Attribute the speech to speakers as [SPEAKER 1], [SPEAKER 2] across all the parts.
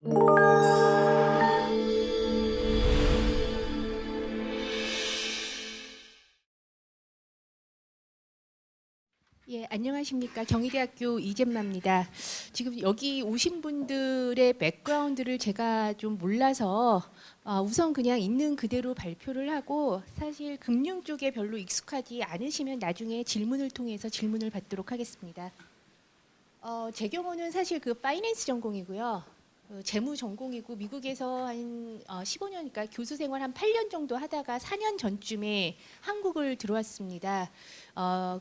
[SPEAKER 1] 예, 안녕하십니까. 경희대학교 이재마입니다. 지금 여기 오신 분들의 백그라운드를 제가 좀 몰라서 우선 그냥 있는 그대로 발표를 하고, 사실 금융 쪽에 별로 익숙하지 않으시면 나중에 질문을 통해서 질문을 받도록 하겠습니다. 제 경우는 사실 그 파이낸스 전공이고요. 재무 전공이고, 미국에서 한 15년이니까 교수 생활 한 8년 정도 하다가 4년 전쯤에 한국을 들어왔습니다.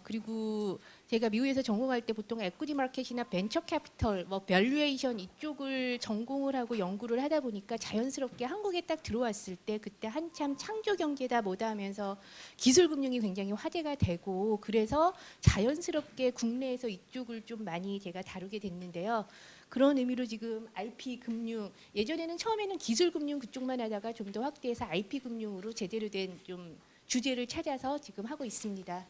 [SPEAKER 1] 그리고 제가 미국에서 전공할 때 보통 에퀴티 마켓이나 벤처 캐피털, 뭐 밸류에이션 이쪽을 전공을 하고 연구를 하다 보니까 자연스럽게 한국에 딱 들어왔을 때 그때 한참 창조 경제다 뭐다 하면서 기술 금융이 굉장히 화제가 되고, 그래서 자연스럽게 국내에서 이쪽을 좀 많이 제가 다루게 됐는데요. 그런 의미로 지금 IP 금융, 예전에는 처음에는 기술 금융 그쪽만 하다가 좀 더 확대해서 IP 금융으로 제대로 된 좀 주제를 찾아서 지금 하고 있습니다.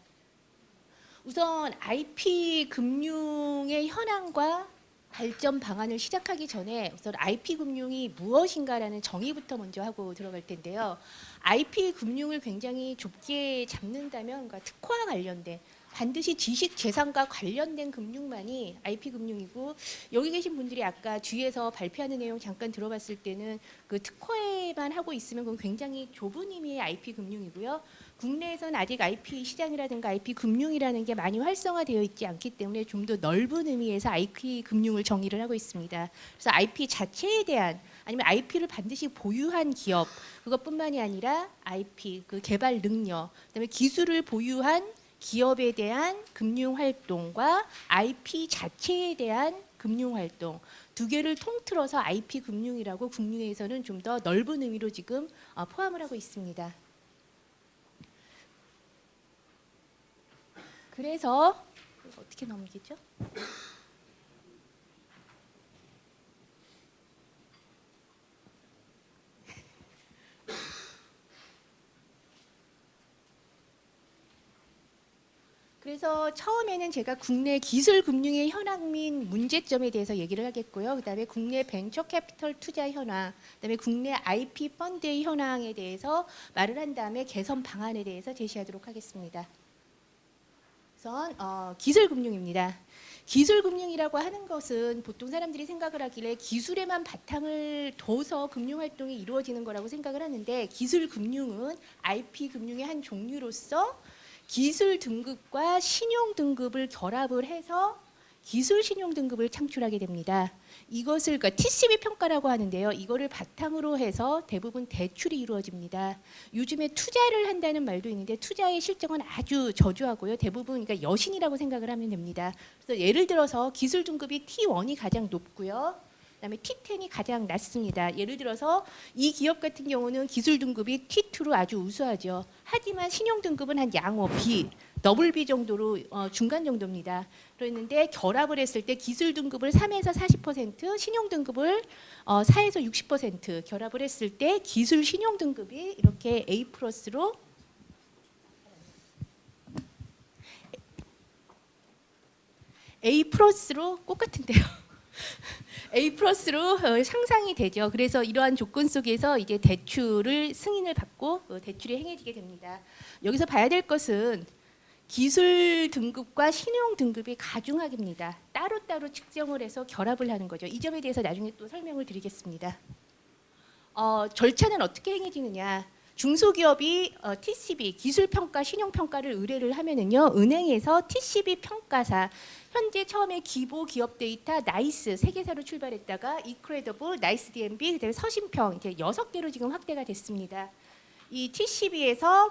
[SPEAKER 1] 우선 IP 금융의 현황과 발전 방안을 시작하기 전에 우선 IP 금융이 무엇인가라는 정의부터 먼저 하고 들어갈 텐데요. IP 금융을 굉장히 좁게 잡는다면, 그러니까 특화와 관련된, 반드시 지식 재산과 관련된 금융만이 IP 금융이고, 여기 계신 분들이 아까 뒤에서 발표하는 내용 잠깐 들어봤을 때는 그 특화에만 하고 있으면 그건 굉장히 좁은 의미의 IP 금융이고요. 국내에서는 아직 IP 시장이라든가 IP 금융이라는 게 많이 활성화되어 있지 않기 때문에 좀 더 넓은 의미에서 IP 금융을 정의를 하고 있습니다. 그래서 IP 자체에 대한, 아니면 IP를 반드시 보유한 기업, 그것뿐만이 아니라 IP 그 개발 능력, 그다음에 기술을 보유한 기업에 대한 금융 활동과 IP 자체에 대한 금융 활동, 두 개를 통틀어서 IP 금융이라고 국내에서는 좀 더 넓은 의미로 지금 포함을 하고 있습니다. 그래서 어떻게 넘기죠? 그래서 처음에는 제가 국내 기술 금융의 현황 및 문제점에 대해서 얘기를 하겠고요. 그다음에 국내 벤처 캐피털 투자 현황, 그다음에 국내 IP 펀드의 현황에 대해서 말을 한 다음에 개선 방안에 대해서 제시하도록 하겠습니다. 우선 기술 금융입니다. 기술 금융이라고 하는 것은 보통 사람들이 생각을 하길래 기술에만 바탕을 둬서 금융 활동이 이루어지는 거라고 생각을 하는데, 기술 금융은 IP 금융의 한 종류로서 기술 등급과 신용 등급을 결합을 해서 기술 신용 등급을 창출하게 됩니다. 이것을 그러니까 TCB 평가라고 하는데요. 이거를 바탕으로 해서 대부분 대출이 이루어집니다. 요즘에 투자를 한다는 말도 있는데 투자의 실적은 아주 저조하고요. 대부분 그러니까 여신이라고 생각을 하면 됩니다. 그래서 예를 들어서 기술 등급이 T1이 가장 높고요. 그다음에 T10이 가장 낮습니다. 예를 들어서 이 기업 같은 경우는 기술 등급이 T2로 아주 우수하죠. 하지만 신용 등급은 한 양호 B, 더블 B 정도로 중간 정도입니다. 그랬는데 결합을 했을 때 기술 등급을 3에서 40%, 신용 등급을 4에서 60% 결합을 했을 때 기술 신용 등급이 이렇게 A 플러스로 꼭 같은데요. A 플러스로 상상이 되죠. 그래서 이러한 조건 속에서 이제 대출을 승인을 받고 대출이 행해지게 됩니다. 여기서 봐야 될 것은 기술 등급과 신용 등급이 가중학입니다. 따로따로 측정을 해서 결합을 하는 거죠. 이 점에 대해서 나중에 또 설명을 드리겠습니다. 절차는 어떻게 행해지느냐? 중소기업이 TCB 기술평가, 신용평가를 의뢰를 하면은요, 은행에서 TCB 평가사, 현재 처음에 기보 기업 데이터 나이스 세 개사로 출발했다가 이크레더블, 나이스 DMB, 그다음에 서신평 이렇게 6개로 지금 확대가 됐습니다. 이 TCB에서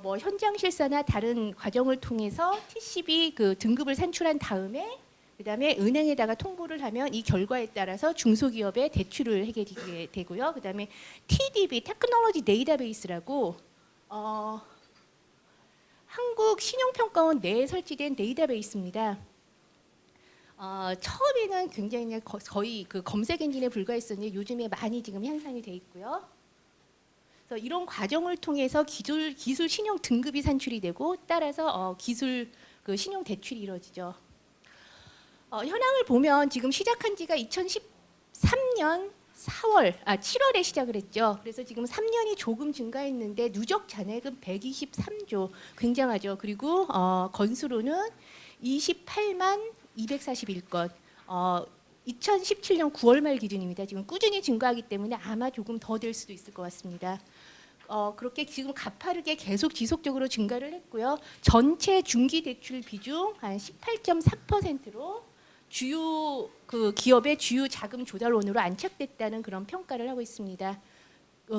[SPEAKER 1] 뭐 현장 실사나 다른 과정을 통해서 TCB 그 등급을 산출한 다음에 그다음에 은행에다가 통보를 하면 이 결과에 따라서 중소기업에 대출을 해결하게 되고요. 그다음에 TDB, 테크놀로지 데이터베이스라고 한국 신용평가원 내에 설치된 데이터베이스입니다. 처음에는 굉장히 거의 그 검색 엔진에 불과했었는데 요즘에 많이 지금 향상이 돼 있고요. 그래서 이런 과정을 통해서 기술 신용 등급이 산출이 되고, 따라서 기술 그 신용 대출이 이루어지죠. 현황을 보면 지금 시작한 지가 2014 3년 7월에 시작을 했죠. 그래서 지금 3년이 조금 증가했는데 누적 잔액은 123조, 굉장하죠. 그리고 건수로는 28만 241건. 2017년 9월 말 기준입니다. 지금 꾸준히 증가하기 때문에 아마 조금 더 될 수도 있을 것 같습니다. 그렇게 지금 가파르게 계속 지속적으로 증가를 했고요. 전체 중기 대출 비중 한 18.3%로 주요 그 기업의 주요 자금 조달원으로 안착됐다는 그런 평가를 하고 있습니다.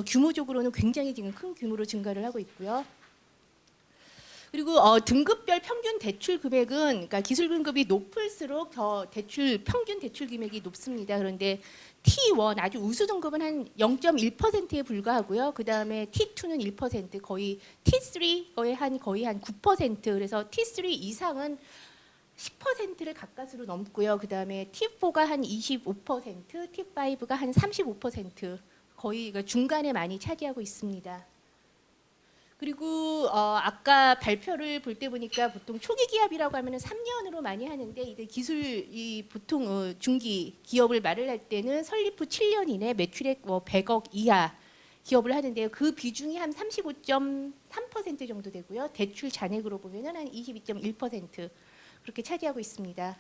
[SPEAKER 1] 규모적으로는 굉장히 지금 큰 규모로 증가를 하고 있고요. 그리고 등급별 평균 대출 금액은 그러니까 기술 등급이 높을수록 더 평균 대출 금액이 높습니다. 그런데 T1 아주 우수 등급은 한 0.1%에 불과하고요. 그다음에 T2는 1%, 거의 T3 거의 한 9%. 그래서 T3 이상은 10%를 가까스로 넘고요. 그다음에 T4가 한 25%, T5가 한 35%, 거의 중간에 많이 차지하고 있습니다. 그리고 아까 발표를 볼 때 보니까 보통 초기 기업이라고 하면은 3년으로 많이 하는데 이제 기술이 보통 중기 기업을 말을 할 때는 설립 후 7년 이내 매출액 100억 이하 기업을 하는데요. 그 비중이 한 35.3% 정도 되고요. 대출 잔액으로 보면은 한 22.1% 그렇게 차지하고 있습니다.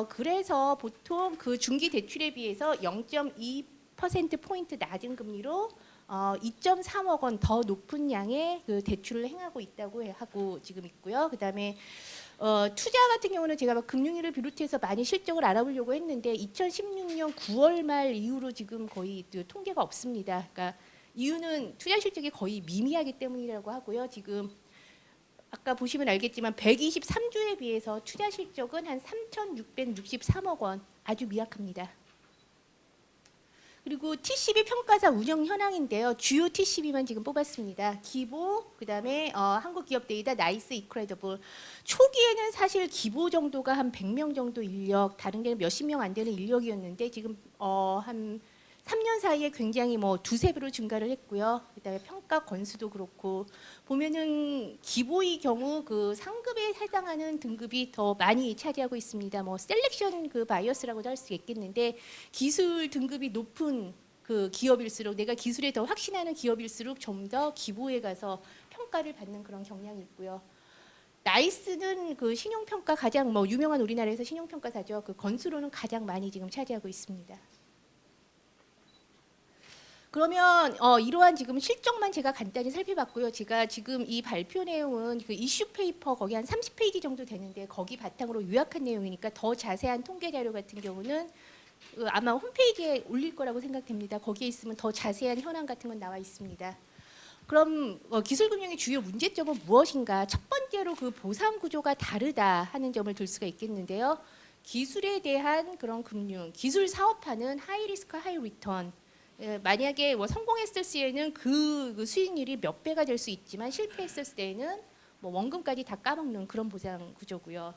[SPEAKER 1] 그래서 보통 그 중기 대출에 비해서 0.2% 포인트 낮은 금리로 2.3억 원 더 높은 양의 그 대출을 행하고 있다고 하고 지금 있고요. 그다음에 투자 같은 경우는 제가 금융위를 비롯해서 많이 실적을 알아보려고 했는데 2016년 9월 말 이후로 지금 거의 통계가 없습니다. 그러니까 이유는 투자 실적이 거의 미미하기 때문이라고 하고요. 지금 아까 보시면 알겠지만 123조에 비해서 투자 실적은 한 3,663억 원, 아주 미약합니다. 그리고 TCB 평가사 운영 현황인데요. 주요 TCB만 지금 뽑았습니다. 기보, 그다음에 한국기업데이터, 나이스, 이크레더블. 초기에는 사실 기보 정도가 한 100명 정도 인력, 다른 데는 몇십 명 안 되는 인력이었는데 지금 한 3년 사이에 굉장히 두세 배로 증가를 했고요. 그다음에 평가 건수도 그렇고 보면은 기보의 경우 그 상급에 해당하는 등급이 더 많이 차지하고 있습니다. 셀렉션 그 바이어스라고도 할 수 있겠는데 기술 등급이 높은 그 기업일수록 내가 기술에 더 확신하는 기업일수록 좀 더 기보에 가서 평가를 받는 그런 경향이 있고요. 나이스는 그 신용평가 가장 유명한 우리나라에서 신용평가사죠. 그 건수로는 가장 많이 지금 차지하고 있습니다. 그러면 이러한 지금 실적만 제가 간단히 살펴봤고요. 제가 지금 이 발표 내용은 그 이슈 페이퍼 거기 한 30페이지 정도 되는데 거기 바탕으로 요약한 내용이니까 더 자세한 통계 자료 같은 경우는 아마 홈페이지에 올릴 거라고 생각됩니다. 거기에 있으면 더 자세한 현황 같은 건 나와 있습니다. 그럼 기술금융의 주요 문제점은 무엇인가? 첫 번째로 그 보상 구조가 다르다 하는 점을 들 수가 있겠는데요. 기술에 대한 그런 금융, 기술 사업화는 하이 리스크 하이 리턴. 만약에 성공했을 시에는 그 수익률이 몇 배가 될 수 있지만 실패했을 때에는 원금까지 다 까먹는 그런 보상 구조고요.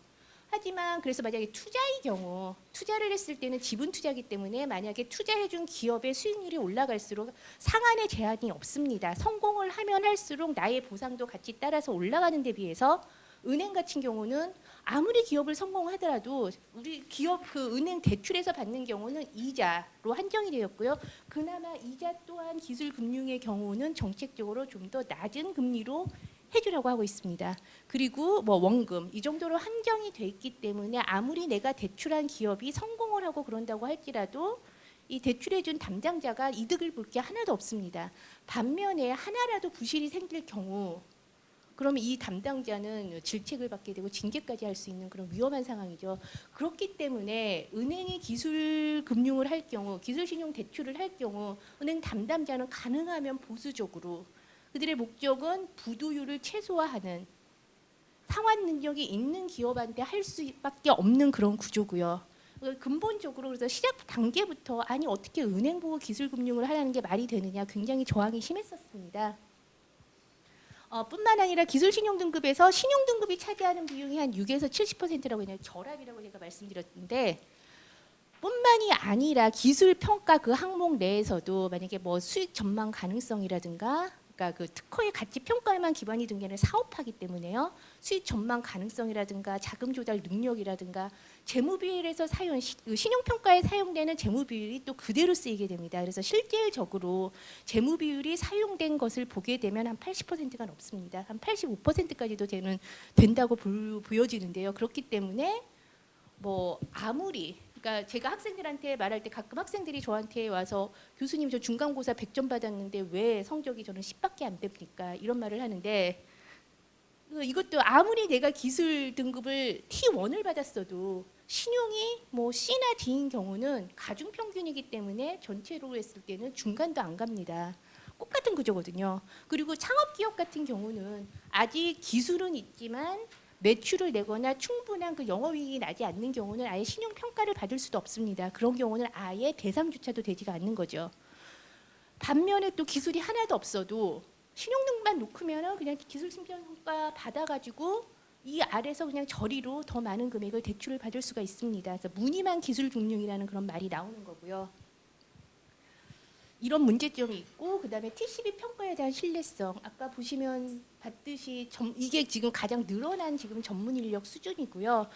[SPEAKER 1] 하지만 그래서 만약에 투자의 경우 투자를 했을 때는 지분 투자이기 때문에 만약에 투자해준 기업의 수익률이 올라갈수록 상한의 제한이 없습니다. 성공을 하면 할수록 나의 보상도 같이 따라서 올라가는 데 비해서 은행 같은 경우는 아무리 기업을 성공하더라도 우리 기업 그 은행 대출에서 받는 경우는 이자로 한정이 되었고요. 그나마 이자 또한 기술금융의 경우는 정책적으로 좀 더 낮은 금리로 해주려고 하고 있습니다. 그리고 원금 이 정도로 한정이 돼 있기 때문에 아무리 내가 대출한 기업이 성공을 하고 그런다고 할지라도 이 대출해준 담당자가 이득을 볼 게 하나도 없습니다. 반면에 하나라도 부실이 생길 경우 그러면 이 담당자는 질책을 받게 되고 징계까지 할 수 있는 그런 위험한 상황이죠. 그렇기 때문에 은행이 기술 금융을 할 경우, 기술 신용 대출을 할 경우 은행 담당자는 가능하면 보수적으로 그들의 목적은 부도율을 최소화하는 상환 능력이 있는 기업한테 할 수밖에 없는 그런 구조고요. 근본적으로 그래서 시작 단계부터 아니 어떻게 은행 보고 기술 금융을 하라는 게 말이 되느냐 굉장히 저항이 심했었습니다. 뿐만 아니라 기술 신용 등급에서 신용 등급이 차지하는 비용이 한 6에서 70%라고 그냥 결합이라고 제가 말씀드렸는데 뿐만이 아니라 기술 평가 그 항목 내에서도 만약에 수익 전망 가능성이라든가 그러니까 그 특허의 가치 평가에만 기반이 둔 게 아니라 사업하기 때문에요. 수익 전망 가능성이라든가 자금 조달 능력이라든가 재무 비율에서 신용 평가에 사용되는 재무 비율이 또 그대로 쓰이게 됩니다. 그래서 실질적으로 재무 비율이 사용된 것을 보게 되면 한 80%가 넘습니다. 한 85%까지도 된다고 보여지는데요. 그렇기 때문에 뭐 아무리 그러니까 제가 학생들한테 말할 때 가끔 학생들이 저한테 와서 교수님 저 중간고사 100점 받았는데 왜 성적이 저는 10밖에 안 됩니까? 이런 말을 하는데 이것도 아무리 내가 기술 등급을 T1을 받았어도 신용이 뭐 C나 D인 경우는 가중 평균이기 때문에 전체로 했을 때는 중간도 안 갑니다. 똑같은 구조거든요. 그리고 창업기업 같은 경우는 아직 기술은 있지만 매출을 내거나 충분한 그 영업이익이 나지 않는 경우는 아예 신용 평가를 받을 수도 없습니다. 그런 경우는 아예 대상조차도 되지가 않는 거죠. 반면에 또 기술이 하나도 없어도 신용등급만 놓으면 그냥 기술 신평가 받아가지고 이 아래서 그냥 저리로 더 많은 금액을 대출을 받을 수가 있습니다. 그래서 무늬만 기술금융이라는 그런 말이 나오는 거고요. 이런 문제점이 있고 그다음에 TCB 평가에 대한 신뢰성 아까 보시면 봤듯이 이게 지금 가장 늘어난 지금 전문 인력 수준이고요.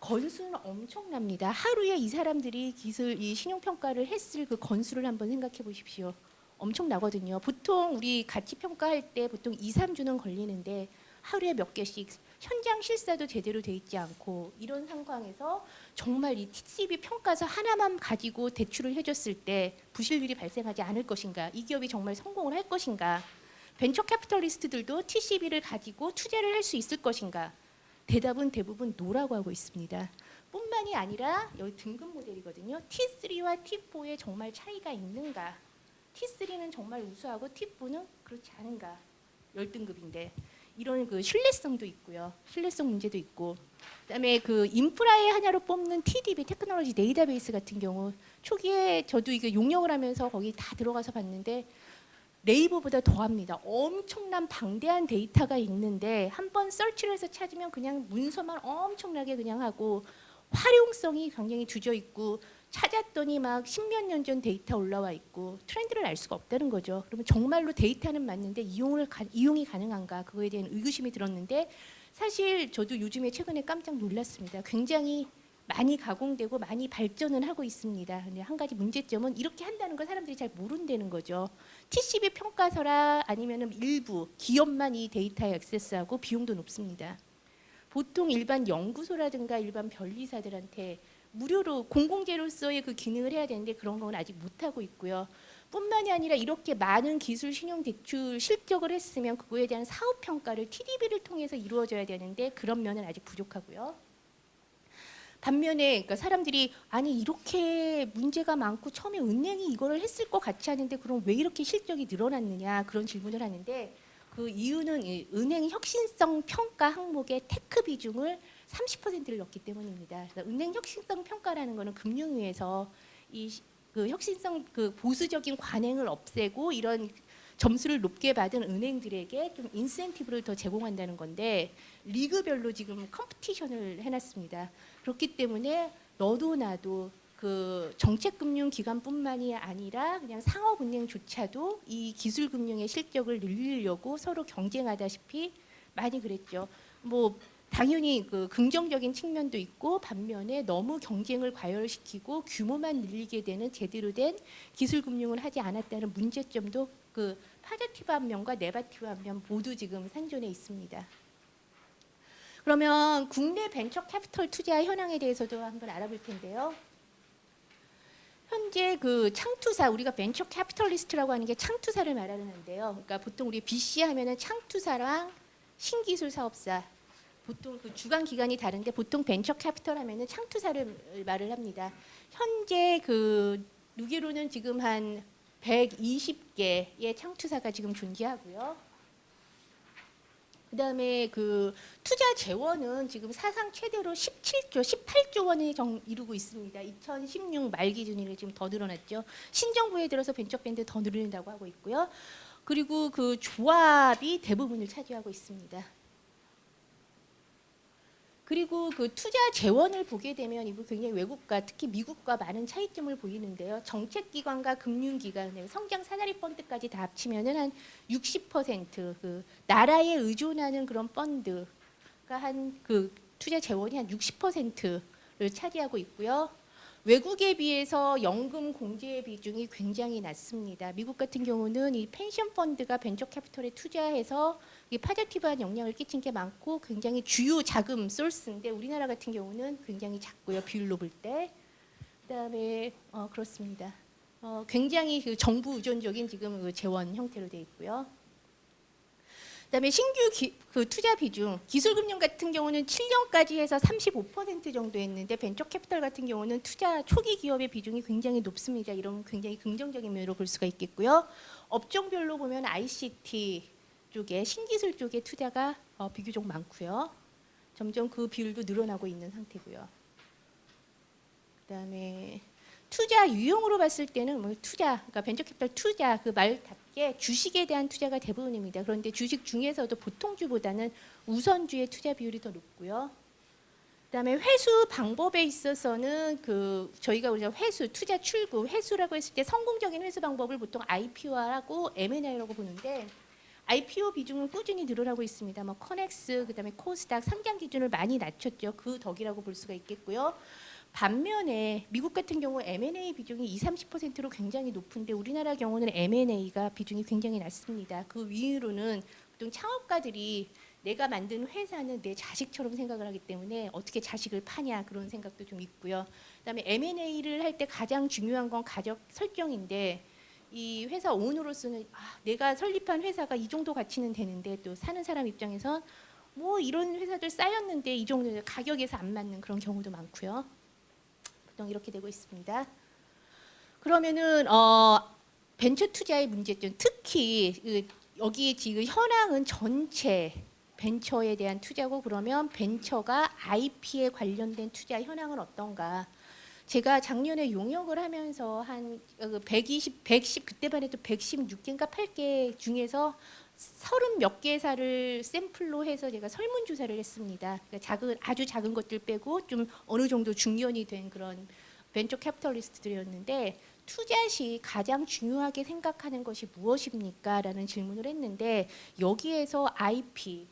[SPEAKER 1] 건수는 엄청납니다. 하루에 이 사람들이 이 신용 평가를 했을 그 건수를 한번 생각해 보십시오. 엄청나거든요. 보통 우리 가치 평가할 때 보통 2, 3주는 걸리는데 하루에 몇 개씩 현장 실사도 제대로 돼 있지 않고 이런 상황에서 정말 이 TCB 평가서 하나만 가지고 대출을 해줬을 때 부실률이 발생하지 않을 것인가? 이 기업이 정말 성공을 할 것인가? 벤처 캐피털리스트들도 TCB를 가지고 투자를 할 수 있을 것인가? 대답은 대부분 노라고 하고 있습니다. 뿐만이 아니라 여기 등급 모델이거든요. T3와 T4에 정말 차이가 있는가? T3는 정말 우수하고 T4는 그렇지 않은가? 10등급인데 이런 그 신뢰성도 있고요. 신뢰성 문제도 있고 그다음에 그 인프라의 하나로 뽑는 TDB 테크놀로지 데이터베이스 같은 경우 초기에 저도 이게 용역을 하면서 거기 다 들어가서 봤는데 네이버보다 더합니다. 엄청난 방대한 데이터가 있는데 한번 서치를 해서 찾으면 그냥 문서만 엄청나게 그냥 하고 활용성이 굉장히 주저 있고 찾았더니 막 십몇 년 전 데이터 올라와 있고 트렌드를 알 수가 없다는 거죠. 그러면 정말로 데이터는 맞는데 이용이 가능한가 그거에 대한 의구심이 들었는데 사실 저도 요즘에 최근에 깜짝 놀랐습니다. 굉장히 많이 가공되고 많이 발전은 하고 있습니다. 근데 한 가지 문제점은 이렇게 한다는 걸 사람들이 잘 모른다는 거죠. TCB 평가서라 아니면은 일부 기업만 이 데이터에 액세스하고 비용도 높습니다. 보통 일반 연구소라든가 일반 변리사들한테 무료로 공공재로서의 그 기능을 해야 되는데 그런 건 아직 못하고 있고요. 뿐만이 아니라 이렇게 많은 기술 신용 대출 실적을 했으면 그거에 대한 사업 평가를 TDB를 통해서 이루어져야 되는데 그런 면은 아직 부족하고요. 반면에 그러니까 사람들이 아니 이렇게 문제가 많고 처음에 은행이 이거를 했을 것 같이 하는데 그럼 왜 이렇게 실적이 늘어났느냐 그런 질문을 하는데 그 이유는 이 은행 혁신성 평가 항목의 테크 비중을 30%를 넣기 때문입니다. 그래서 은행 혁신성 평가라는 것은 금융위에서 그 혁신성 그 보수적인 관행을 없애고 이런 점수를 높게 받은 은행들에게 좀 인센티브를 더 제공한다는 건데 리그별로 지금 컴피티션을 해놨습니다. 그렇기 때문에 너도 나도 그 정책금융기관뿐만이 아니라 그냥 상업은행조차도 이 기술금융의 실적을 늘리려고 서로 경쟁하다시피 많이 그랬죠. 뭐 당연히 그 긍정적인 측면도 있고 반면에 너무 경쟁을 과열시키고 규모만 늘리게 되는 제대로 된 기술금융을 하지 않았다는 문제점도 그 파지티브 한 면과 네거티브 한 면 모두 지금 상존해 있습니다. 그러면 국내 벤처 캐피털 투자 현황에 대해서도 한번 알아볼 텐데요. 현재 그 창투사 우리가 벤처 캐피털리스트라고 하는 게 창투사를 말하는데요. 그러니까 보통 우리 VC 하면은 창투사랑 신기술 사업사 보통 그 주관 기관이 다른데 보통 벤처 캐피털 하면은 창투사를 말을 합니다. 현재 그 누계로는 지금 한 120개의 창투사가 지금 존재하고요. 그다음에 그 투자 재원은 지금 사상 최대로 17조, 18조 원을 이루고 있습니다. 2016 말 기준으로 지금 더 늘어났죠. 신정부에 들어서 벤처밴드 더 늘린다고 하고 있고요. 그리고 그 조합이 대부분을 차지하고 있습니다. 그리고 그 투자 재원을 보게 되면 이거 굉장히 외국과 특히 미국과 많은 차이점을 보이는데요. 정책기관과 금융기관, 성장 사다리 펀드까지 다 합치면은 한 60%그 나라에 의존하는 그런 펀드가 한 그 투자 재원이 한 60%를 차지하고 있고요. 외국에 비해서 연금 공제 비중이 굉장히 낮습니다. 미국 같은 경우는 이 펜션 펀드가 벤처 캐피털에 투자해서 이 파저티브한 영향을 끼친 게 많고 굉장히 주요 자금 소스인데 우리나라 같은 경우는 굉장히 작고요. 비율로 볼 때. 그다음에 그렇습니다. 굉장히 그 정부 의존적인 지금 그 재원 형태로 되어 있고요. 그다음에 신규 그 투자 비중, 기술금융 같은 경우는 7년까지 해서 35% 정도 했는데 벤처 캐피털 같은 경우는 투자 초기 기업의 비중이 굉장히 높습니다. 이런 굉장히 긍정적인 면으로 볼 수가 있겠고요. 업종별로 보면 ICT 쪽에 신기술 쪽에 투자가 비교적 많고요. 점점 그 비율도 늘어나고 있는 상태고요. 그다음에 투자 유형으로 봤을 때는 뭐 투자, 그러니까 벤처 캐피털 투자 그 말답게 주식에 대한 투자가 대부분입니다. 그런데 주식 중에서도 보통주보다는 우선주의 투자 비율이 더 높고요. 그다음에 회수 방법에 있어서는 그 저희가 우리가 회수, 투자 출구, 회수라고 했을 때 성공적인 회수 방법을 보통 IPO하고 M&A라고 보는데 IPO 비중은 꾸준히 늘어나고 있습니다. 뭐 커넥스, 그다음에 코스닥 상장 기준을 많이 낮췄죠. 그 덕이라고 볼 수가 있겠고요. 반면에 미국 같은 경우 M&A 비중이 20-30%로 굉장히 높은데 우리나라 경우는 M&A가 비중이 굉장히 낮습니다. 그 이유로는 보통 창업가들이 내가 만든 회사는 내 자식처럼 생각을 하기 때문에 어떻게 자식을 파냐 그런 생각도 좀 있고요. 그다음에 M&A를 할 때 가장 중요한 건 가격 설정인데 이 회사 오너로서는 내가 설립한 회사가 이 정도 가치는 되는데 또 사는 사람 입장에선 뭐 이런 회사들 쌓였는데 이 정도 가격에서 안 맞는 그런 경우도 많고요. 보통 이렇게 되고 있습니다. 그러면은 벤처 투자의 문제점, 특히 여기 지금 현황은 전체 벤처에 대한 투자고 그러면 벤처가 IP에 관련된 투자 현황은 어떤가? 제가 작년에 용역을 하면서 한 110 그때만 해도 116개인가 8개 중에서 30 몇 개사를 샘플로 해서 제가 설문조사를 했습니다. 그러니까 아주 작은 것들 빼고 좀 어느 정도 중견이 된 그런 벤처 캐피털리스트들이었는데 투자 시 가장 중요하게 생각하는 것이 무엇입니까? 라는 질문을 했는데 여기에서 IP,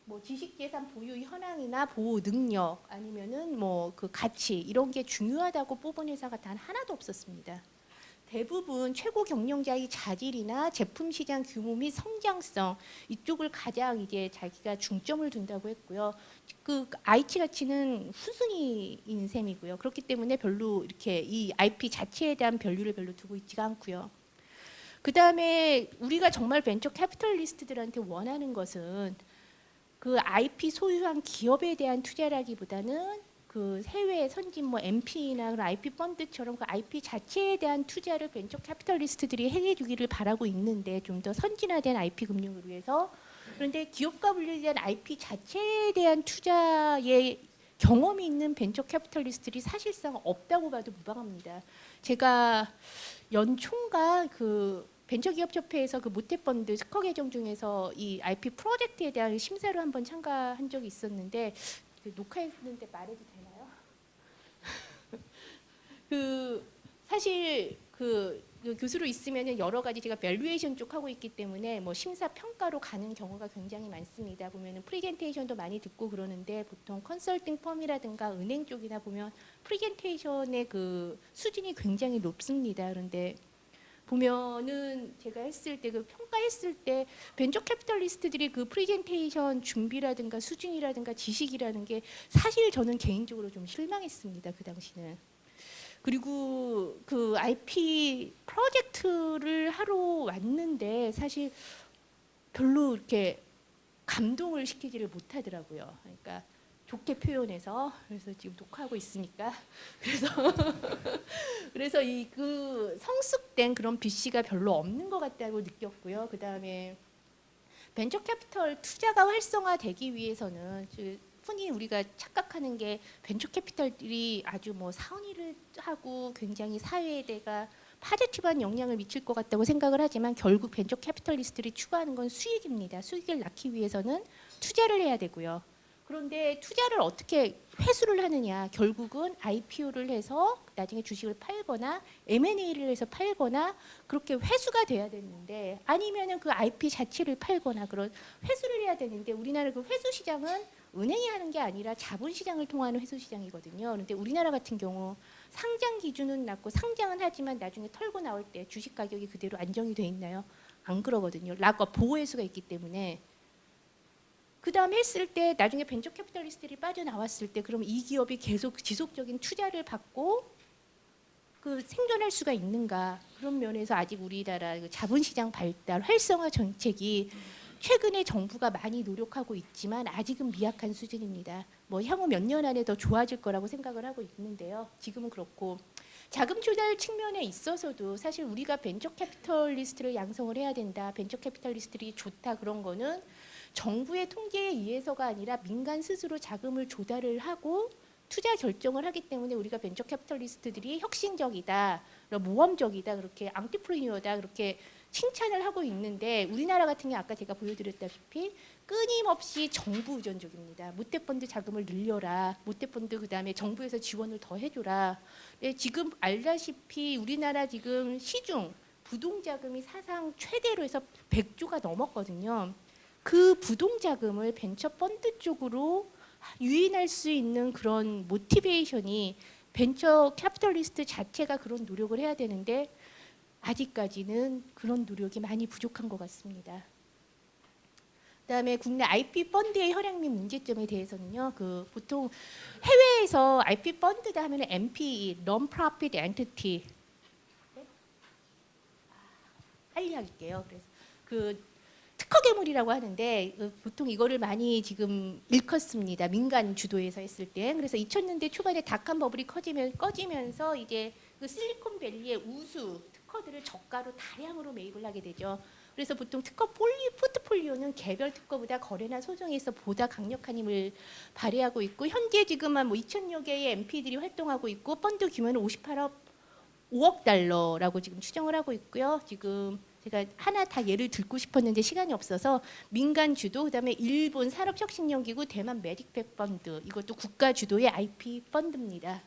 [SPEAKER 1] 뭐 지식재산 보유 현황이나 보호 능력 아니면은 뭐 그 가치 이런 게 중요하다고 뽑은 회사가 단 하나도 없었습니다. 대부분 최고 경영자의 자질이나 제품 시장 규모 및 성장성 이쪽을 가장 이제 자기가 중점을 둔다고 했고요. 그 IT 가치는 후순위인 셈이고요. 그렇기 때문에 별로 이렇게 이 IP 자체에 대한 밸류를 별로 두고 있지가 않고요. 그 다음에 우리가 정말 벤처 캐피털리스트들한테 원하는 것은 그 IP 소유한 기업에 대한 투자라기보다는 그 해외 선진 뭐 MP나 그런 IP 펀드처럼 그 IP 자체에 대한 투자를 벤처 캐피털리스트들이 해주기를 바라고 있는데 좀 더 선진화된 IP 금융을 위해서 그런데 기업과 분리된 IP 자체에 대한 투자에 경험이 있는 벤처 캐피털리스트들이 사실상 없다고 봐도 무방합니다. 제가 연초인가 그 벤처기업협회에서 그 모태펀드 스커 계정 중에서 이 IP 프로젝트에 대한 심사를 한번 참가한 적이 있었는데 그 녹화했는데 말해도 되나요? 그 사실 그 교수로 있으면 여러 가지 제가 밸류에이션 쪽 하고 있기 때문에 뭐 심사 평가로 가는 경우가 굉장히 많습니다. 보면은 프리젠테이션도 많이 듣고 그러는데 보통 컨설팅 펌이라든가 은행 쪽이나 보면 프리젠테이션의 그 수준이 굉장히 높습니다. 그런데 보면은 제가 했을 때 그 평가했을 때 벤처 캐피털리스트들이 그 프레젠테이션 준비라든가 수준이라든가 지식이라는 게 사실 저는 개인적으로 좀 실망했습니다. 그 당시는. 그리고 그 IP 프로젝트를 하러 왔는데 사실 별로 이렇게 감동을 시키지를 못하더라고요. 그러니까 좋게 표현해서 그래서 지금 녹화하고 있으니까 그래서 이 그 성숙된 그런 BC가 별로 없는 것 같다고 느꼈고요. 그 다음에 벤처 캐피털 투자가 활성화되기 위해서는 흔히 우리가 착각하는 게 벤처 캐피털들이 아주 뭐 사원일을 하고 굉장히 사회에 대가 파지티브한 영향을 미칠 것 같다고 생각을 하지만 결국 벤처 캐피털리스트들이 추구하는 건 수익입니다. 수익을 낳기 위해서는 투자를 해야 되고요. 그런데 투자를 어떻게 회수를 하느냐. 결국은 IPO를 해서 나중에 주식을 팔거나 M&A를 해서 팔거나 그렇게 회수가 돼야 되는데 아니면은 그 IP 자체를 팔거나 그런 회수를 해야 되는데 우리나라 그 회수 시장은 은행이 하는 게 아니라 자본시장을 통하는 회수 시장이거든요. 그런데 우리나라 같은 경우 상장 기준은 낮고 상장은 하지만 나중에 털고 나올 때 주식 가격이 그대로 안정이 돼 있나요? 안 그러거든요. 락과 보호회수가 있기 때문에. 그 다음 했을 때 나중에 벤처 캐피탈리스트들이 빠져나왔을 때 그럼 이 기업이 계속 지속적인 투자를 받고 그 생존할 수가 있는가. 그런 면에서 아직 우리나라 그 자본시장 발달 활성화 정책이 최근에 정부가 많이 노력하고 있지만 아직은 미약한 수준입니다. 뭐 향후 몇 년 안에 더 좋아질 거라고 생각을 하고 있는데요. 지금은 그렇고 자금 조달 측면에 있어서도 사실 우리가 벤처 캐피털리스트를 양성을 해야 된다. 벤처 캐피털리스트들이 좋다 그런 거는 정부의 통제에 의해서가 아니라 민간 스스로 자금을 조달을 하고 투자 결정을 하기 때문에 우리가 벤처 캐피털리스트들이 혁신적이다, 모험적이다, 그렇게 앙티프리니어다 그렇게 칭찬을 하고 있는데 우리나라 같은 경우 아까 제가 보여드렸다시피 끊임없이 정부 의존적입니다. 모태펀드 자금을 늘려라. 모태펀드 그다음에 정부에서 지원을 더 해줘라. 네, 지금 알다시피 우리나라 지금 시중 부동자금이 사상 최대로 해서 100조가 넘었거든요. 그 부동자금을 벤처펀드 쪽으로 유인할 수 있는 그런 모티베이션이 벤처 캐피털리스트 자체가 그런 노력을 해야 되는데 아직까지는 그런 노력이 많이 부족한 것 같습니다. 그다음에 국내 IP 펀드의 혈행 및 문제점에 대해서는요. 그 보통 해외에서 IP 펀드다 하면 NPE, Non-Profit Entity. 빨리 할게요. 그래서 그 특허 괴물이라고 하는데 보통 이거를 많이 지금 일컫습니다. 민간 주도에서 했을 때. 그래서 2000년대 초반에 닷컴 버블이 꺼지면서 이제 그 실리콘밸리의 우수 특허들을 저가로 다량으로 매입을 하게 되죠. 그래서 보통 특허 포트폴리오는 개별 특허보다 거래나 소송에서 보다 강력한 힘을 발휘하고 있고 현재 지금 한 뭐 2천여 개의 MP들이 활동하고 있고 펀드 규모는 5억 달러라고 지금 추정을 하고 있고요. 지금 제가 하나 다 예를 들고 싶었는데 시간이 없어서 민간 주도 그다음에 일본 산업혁신연기구 대만 메딕백 펀드 이것도 국가 주도의 IP 펀드입니다.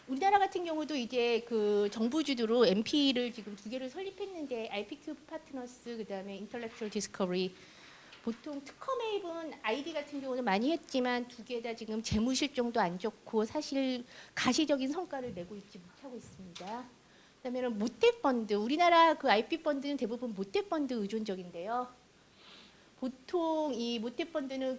[SPEAKER 1] 우리나라 같은 경우도 이제 그 정부 주도로 MP를 지금 2개를 설립했는데 IPQ 파트너스 그다음에 인텔렉츄얼 디스커버리 보통 특허 매입은 아이디 같은 경우는 많이 했지만 2개 다 지금 재무 실정도 안 좋고 사실 가시적인 성과를 내고 있지 못하고 있습니다. 그다음에는 모태펀드 우리나라 그 IP 펀드는 대부분 모태펀드 의존적인데요. 보통 이 모태펀드는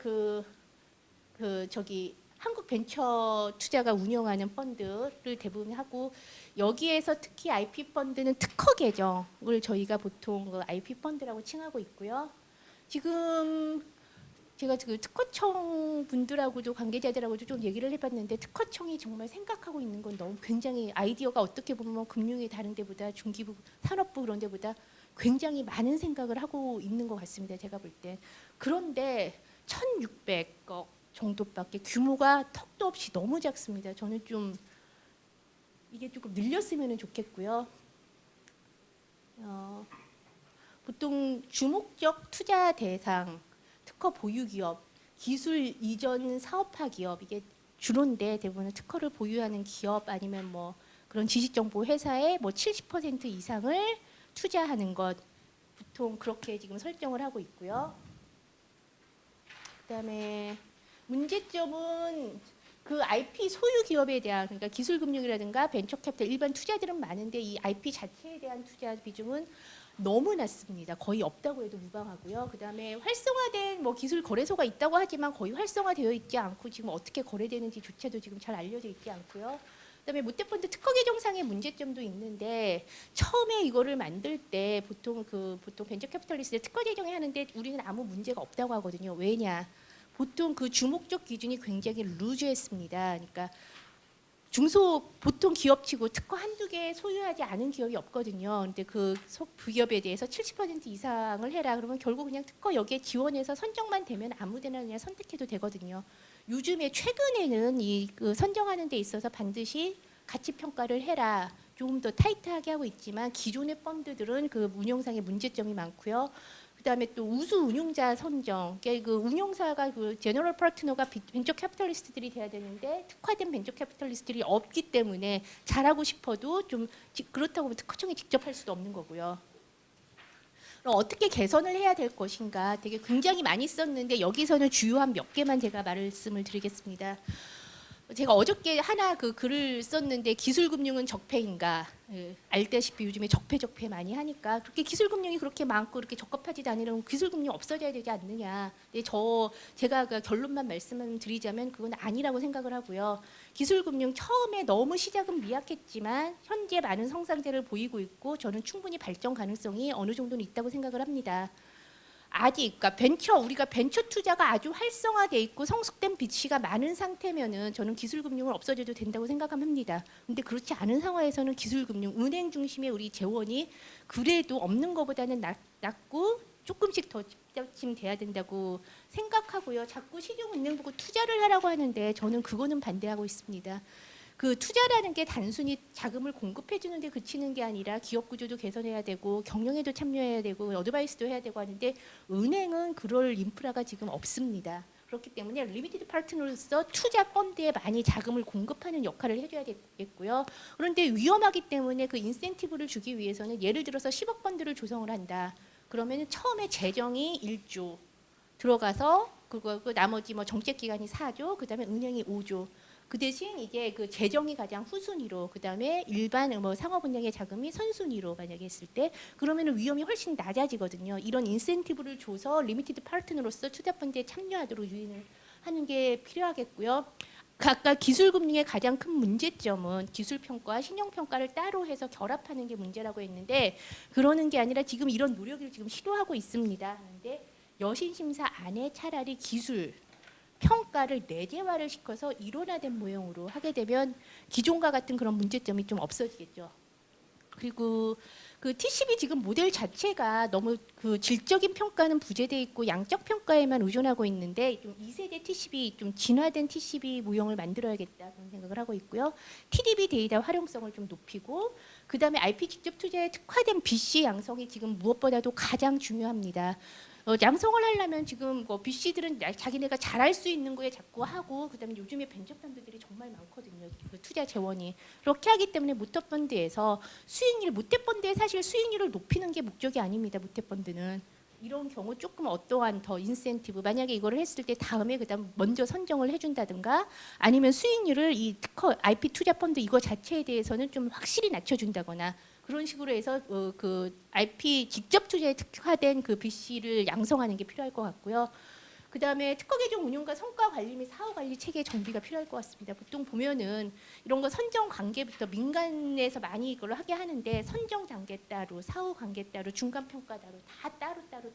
[SPEAKER 1] 저기 한국 벤처 투자가 운영하는 펀드를 대부분 하고 여기에서 특히 IP 펀드는 특허 계정을 저희가 보통 그 IP 펀드라고 칭하고 있고요. 지금 제가 그 특허청 분들하고도 관계자들하고도 좀 얘기를 해봤는데 특허청이 정말 생각하고 있는 건 너무 굉장히 아이디어가 어떻게 보면 금융이 다른 데보다 중기부 산업부 그런 데보다 굉장히 많은 생각을 하고 있는 것 같습니다. 제가 볼 때. 그런데 1,600억 정도밖에 규모가 턱도 없이 너무 작습니다. 저는 좀 이게 조금 늘렸으면 좋겠고요. 보통 주목적 투자 대상, 특허 보유 기업, 기술 이전 사업화 기업 이게 주로인데 대부분 특허를 보유하는 기업 아니면 뭐 그런 지식정보 회사의 뭐 70% 이상을 투자하는 것 보통 그렇게 지금 설정을 하고 있고요. 그다음에 문제점은 그 IP 소유 기업에 대한 그러니까 기술금융이라든가 벤처캐피탈 일반 투자들은 많은데 이 IP 자체에 대한 투자 비중은 너무 낮습니다. 거의 없다고 해도 무방하고요. 그다음에 활성화된 뭐 기술 거래소가 있다고 하지만 거의 활성화되어 있지 않고 지금 어떻게 거래되는지조차도 지금 잘 알려져 있지 않고요. 그다음에 모태펀드 특허 개정상의 문제점도 있는데 처음에 이거를 만들 때 보통 벤처 캐피털리스트 특허 제정을 하는데 우리는 아무 문제가 없다고 하거든요. 왜냐? 보통 그 주목적 기준이 굉장히 루즈했습니다. 그러니까 보통 기업치고 특허 한두 개 소유하지 않은 기업이 없거든요. 근데 그 기업에 대해서 70% 이상을 해라. 그러면 결국 그냥 특허 여기에 지원해서 선정만 되면 아무데나 그냥 선택해도 되거든요. 요즘에 최근에는 그 선정하는 데 있어서 반드시 가치 평가를 해라. 조금 더 타이트하게 하고 있지만 기존의 펀드들은 그 운영상의 문제점이 많고요. 그다음에 또 우수 운용자 선정. 그 운용사가 그 제너럴 파트너가 벤처 캐피탈리스트들이 돼야 되는데 특화된 벤처 캐피탈리스트들이 없기 때문에 잘하고 싶어도 좀 그렇다고 특허청이 직접 할 수도 없는 거고요. 그럼 어떻게 개선을 해야 될 것인가 되게 굉장히 많이 썼는데 여기서는 주요한 몇 개만 제가 말씀을 드리겠습니다. 제가 어저께 하나 그 글을 썼는데 기술금융은 적폐인가? 알다시피 요즘에 적폐 많이 하니까 그렇게 기술금융이 그렇게 많고 그렇게 적합하지도 않으면 기술금융 없어져야 되지 않느냐? 근데 제가 그 결론만 말씀을 드리자면 그건 아니라고 생각을 하고요. 기술금융 처음에 너무 시작은 미약했지만 현재 많은 성장세를 보이고 있고 저는 충분히 발전 가능성이 어느 정도는 있다고 생각을 합니다. 아직 그러니까 우리가 벤처 투자가 아주 활성화돼 있고 성숙된 비치가 많은 상태면은 저는 기술금융을 없어져도 된다고 생각합니다. 근데 그렇지 않은 상황에서는 기술금융, 은행 중심의 우리 재원이 그래도 없는 것보다는 낮고 조금씩 더 집중돼야 된다고 생각하고요. 자꾸 시중은행 보고 투자를 하라고 하는데 저는 그거는 반대하고 있습니다. 그 투자라는 게 단순히 자금을 공급해 주는 데 그치는 게 아니라 기업 구조도 개선해야 되고 경영에도 참여해야 되고 어드바이스도 해야 되고 하는데 은행은 그럴 인프라가 지금 없습니다. 그렇기 때문에 리미티드 파트너로서 투자 펀드에 많이 자금을 공급하는 역할을 해줘야 되겠고요. 그런데 위험하기 때문에 그 인센티브를 주기 위해서는 예를 들어서 10억 펀드를 조성을 한다. 그러면 처음에 재정이 1조 들어가서 그 나머지 뭐 정책기관이 4조, 그다음에 은행이 5조. 그 대신 이제 그 재정이 가장 후순위로 그다음에 일반 뭐 상업은행의 자금이 선순위로 만약에 했을 때 그러면은 위험이 훨씬 낮아지거든요. 이런 인센티브를 줘서 리미티드 파트너로서 투자 펀드에 참여하도록 유인을 하는 게 필요하겠고요. 각각 기술금융의 가장 큰 문제점은 기술평가와 신용평가를 따로 해서 결합하는 게 문제라고 했는데 그러는 게 아니라 지금 이런 노력을 지금 시도하고 있습니다. 그런데 여신심사 안에 차라리 기술 평가를 내재화를 시켜서 일원화된 모형으로 하게 되면 기존과 같은 그런 문제점이 좀 없어지겠죠. 그리고 그 TCB 지금 모델 자체가 너무 그 질적인 평가는 부재돼 있고 양적 평가에만 의존하고 있는데 좀 2세대 TCB 좀 진화된 TCB 모형을 만들어야겠다 그런 생각을 하고 있고요. TDB 데이터 활용성을 좀 높이고 그다음에 IP 직접 투자에 특화된 BC 양성이 지금 무엇보다도 가장 중요합니다. 양성을 하려면 지금 뭐 BC들은 자기네가 잘할 수 있는 거에 자꾸 하고 그다음에 요즘에 벤처 펀드들이 정말 많거든요. 그 투자 재원이 그렇게 하기 때문에 모태 펀드에서 모태 펀드에 사실 수익률을 높이는 게 목적이 아닙니다. 모태 펀드는 이런 경우 조금 어떠한 더 인센티브 만약에 이거를 했을 때 다음에 그다음 먼저 선정을 해준다든가 아니면 수익률을 이 특허 IP 투자 펀드 이거 자체에 대해서는 좀 확실히 낮춰준다거나. 그런 식으로 해서 그 IP 직접 투자에 특화된 그 BC를 양성하는 게 필요할 것 같고요. 그다음에 특허 개정 운용과 성과 관리 및 사후 관리 체계 정비가 필요할 것 같습니다. 보통 보면은 이런 거 선정 관계부터 민간에서 많이 이걸 하게 하는데 선정 단계 따로, 사후 관계 따로, 중간 평가 따로 다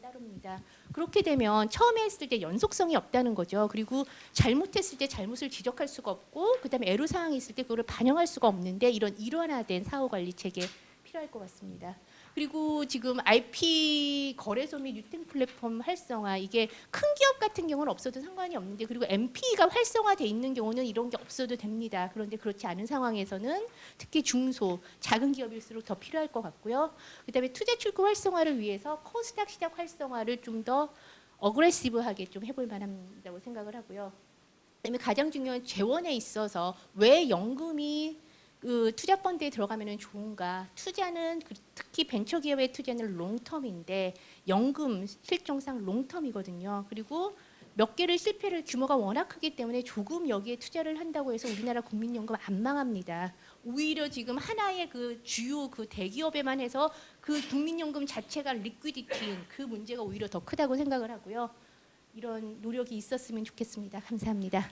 [SPEAKER 1] 따로입니다. 그렇게 되면 처음에 했을 때 연속성이 없다는 거죠. 그리고 잘못했을 때 잘못을 지적할 수가 없고 그다음에 애로 사항이 있을 때 그거를 반영할 수가 없는데 이런 일원화된 사후 관리 체계 필요할 것 같습니다. 그리고 지금 IP 거래소 및 유통 플랫폼 활성화 이게 큰 기업 같은 경우는 없어도 상관이 없는데 그리고 MP가 활성화돼 있는 경우는 이런 게 없어도 됩니다. 그런데 그렇지 않은 상황에서는 특히 중소, 작은 기업일수록 더 필요할 것 같고요. 그다음에 투자 출구 활성화를 위해서 코스닥 시장 활성화를 좀 더 어그레시브하게 좀 해볼 만하다고 생각을 하고요. 그다음에 가장 중요한 재원에 있어서 왜 연금이 그 투자 펀드에 들어가면 좋은가? 투자는 특히 벤처 기업의 투자는 롱텀인데 연금 실정상 롱텀이거든요. 그리고 몇 개를 실패를 규모가 워낙 크기 때문에 조금 여기에 투자를 한다고 해서 우리나라 국민연금 안 망합니다. 오히려 지금 하나의 그 주요 그 대기업에만 해서 그 국민연금 자체가 리퀴디티인 그 문제가 오히려 더 크다고 생각을 하고요. 이런 노력이 있었으면 좋겠습니다. 감사합니다.